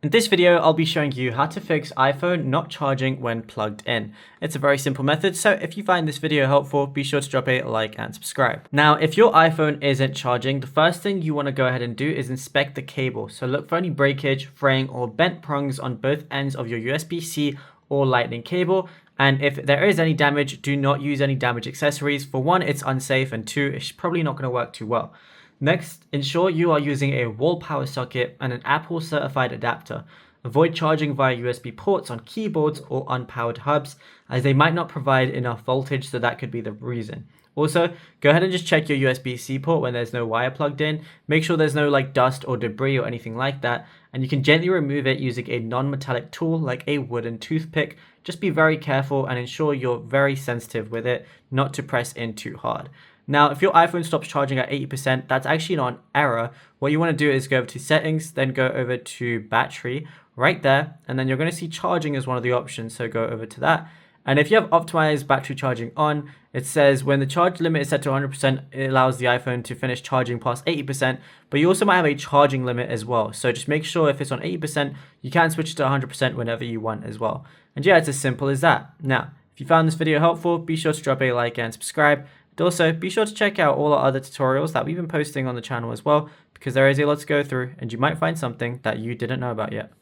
In this video, I'll be showing you how to fix iPhone not charging when plugged in. It's a very simple method, so if you find this video helpful, be sure to drop a like and subscribe. Now, if your iPhone isn't charging, the first thing you want to go ahead and do is inspect the cable. So look for any breakage, fraying, or bent prongs on both ends of your USB-C or Lightning cable. And if there is any damage, do not use any damaged accessories. For one, it's unsafe, and two, it's probably not going to work too well. Next, ensure you are using a wall power socket and an Apple certified adapter. Avoid charging via USB ports on keyboards or unpowered hubs, as they might not provide enough voltage, so that could be the reason. Also, go ahead and just check your USB-C port when there's no wire plugged in. Make sure there's no dust or debris or anything like that, and you can gently remove it using a non-metallic tool like a wooden toothpick. Just be very careful and ensure you're very sensitive with it, not to press in too hard. Now, if your iPhone stops charging at 80%, that's actually not an error. What you want to do is go over to settings, then go over to battery right there, and then you're going to see charging as one of the options, so go over to that. And if you have optimized battery charging on, it says when the charge limit is set to 100%, it allows the iPhone to finish charging past 80%, but you also might have a charging limit as well. So just make sure if it's on 80%, you can switch to 100% whenever you want as well. And yeah, it's as simple as that. Now, if you found this video helpful, be sure to drop a like and subscribe. And also, be sure to check out all our other tutorials that we've been posting on the channel as well, because there is a lot to go through and you might find something that you didn't know about yet.